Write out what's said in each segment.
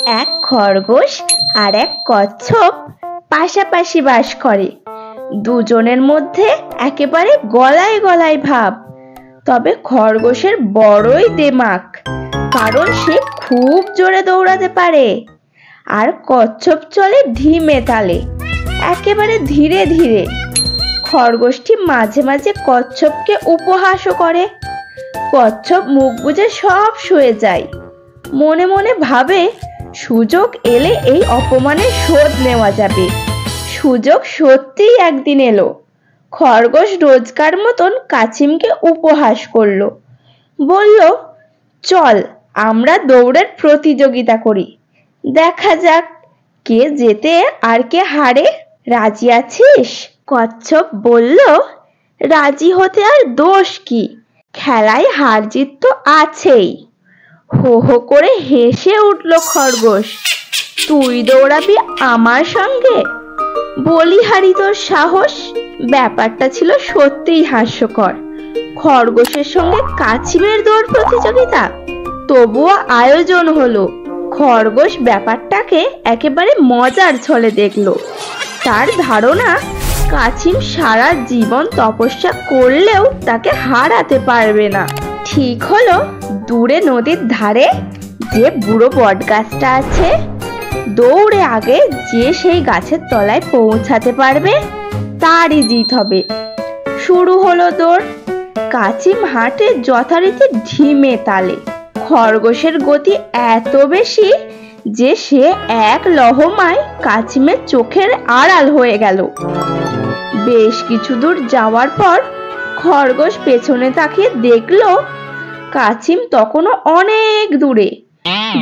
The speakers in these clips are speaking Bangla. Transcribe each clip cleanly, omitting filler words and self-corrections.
এক খরগোশ আর এক কচ্ছপ পাশাপাশি বাস করে। দুজনের মধ্যে একেবারে গলায় গলায় ভাব। তবে খরগোশের বড়ই দেমাক, কারণ সে খুব জোরে দৌড়াতে পারে, আর কচ্ছপ চলে ধিমে তালে, একেবারে ধীরে ধীরে। খরগোশটি মাঝে মাঝে কচ্ছপকে উপহাসও করে। কচ্ছপ মুখ বুজে সব শুয়ে যায়, মনে মনে ভাবে সুযোগ এলে এই অপমানের শোধ নেওয়া যাবে। সুযোগ সত্যিই একদিন এলো। খরগোশ রোজকার মতন কাছিমকে উপহাস করলো, বলল, চল আমরা দৌড়ের প্রতিযোগিতা করি, দেখা যাক কে জেতে আর কে হারে। রাজি আছিস? কচ্ছপ বলল, রাজি হতে আর দোষ কি, খেলায় হার জিত তো আছেই। হো হো করে হেসে উঠল খরগোশ, তুই দৌড়াবি আমার সঙ্গে? বলিহারি তোর সাহস। ব্যাপারটা ছিল সত্যিই হাস্যকর। খরগোশের সঙ্গে কাছিমের দৌড় প্রতিযোগিতা, তবুও আয়োজন হলো। খরগোশ ব্যাপারটাকে একেবারে মজার ছলে দেখলো। তার ধারণা কাছিম সারা জীবন তপস্যা করলেও তাকে হারাতে পারবে না। ঠিক হলো, দূরে নদীর ধারে যে বুড়ো বট গাছটা আছে, দৌড়ে আগে যে সেই গাছের তলায় পৌঁছাতে পারবে তারই জিত হবে। শুরু হলো দৌড়। কাছিম হাঁটে যথারীতি ধিমে তালে। খরগোশের গতি এত বেশি যে সে এক লহমায় কাছিমের চোখের আড়াল হয়ে গেল। বেশ কিছু দূর যাওয়ার পর খরগোশ পেছনে তাকিয়ে দেখলো কাছিম তখনও অনেক দূরে,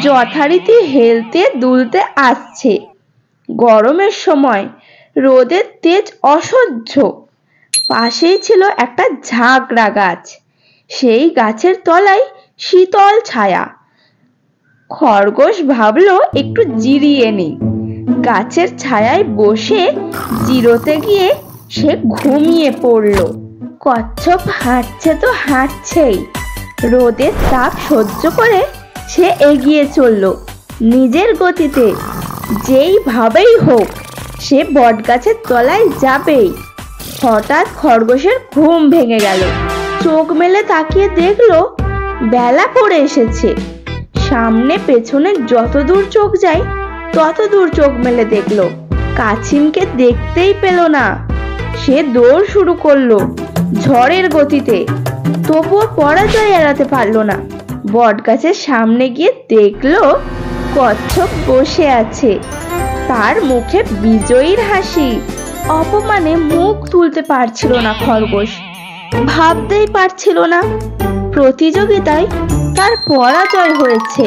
যথারীতি হেলতে দুলতে আসছে। গরমের সময় রোদের তেজ অসহ্য। পাশেই ছিল একটা ঝাঁকড়া গাছ, সেই গাছের তলায় শীতল ছায়া। খরগোশ ভাবলো একটু জিরিয়ে নেই। গাছের ছায়ায় বসে জিরোতে গিয়ে সে ঘুমিয়ে পড়ল। কচ্ছপ হাঁটছে তো হাঁটছেই, রোদের তাপ সহ্য করে সে এগিয়ে চলল নিজের গতিতে। যেইভাবেই হোক সে বটগাছের তলায় যাবেই। হঠাৎ খরগোশের ঘুম ভেঙে গেল। চোখ মেলে তাকিয়ে দেখলো বেলা পড়ে এসেছে। সামনে পেছনে যত দূর চোখ যায় তত দূর চোখ মেলে দেখলো কাছিমকে দেখতেই পেল না। সে দৌড় শুরু করলো ঝড়ের গতিতে, তবুও পরাজয় এড়াতে পারলো না। বটগাছের সামনে গিয়ে দেখলো কচ্ছপ বসে আছে, তার মুখে বিজয়ীর হাসি। অপমানে মুখ তুলতে পারছিল না খরগোশ, ভাবতেই পারছিল না প্রতিযোগিতায় তার পরাজয় হয়েছে।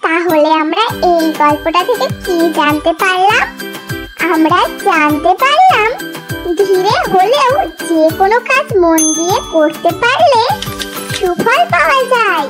তাহলে আমরা এই গল্পটা থেকে কি জানতে পারলাম? আমরা জানতে পারলাম ধীরে হলেও যে কোনো কাজ মন দিয়ে করতে পারলে সুফল পাওয়া যায়।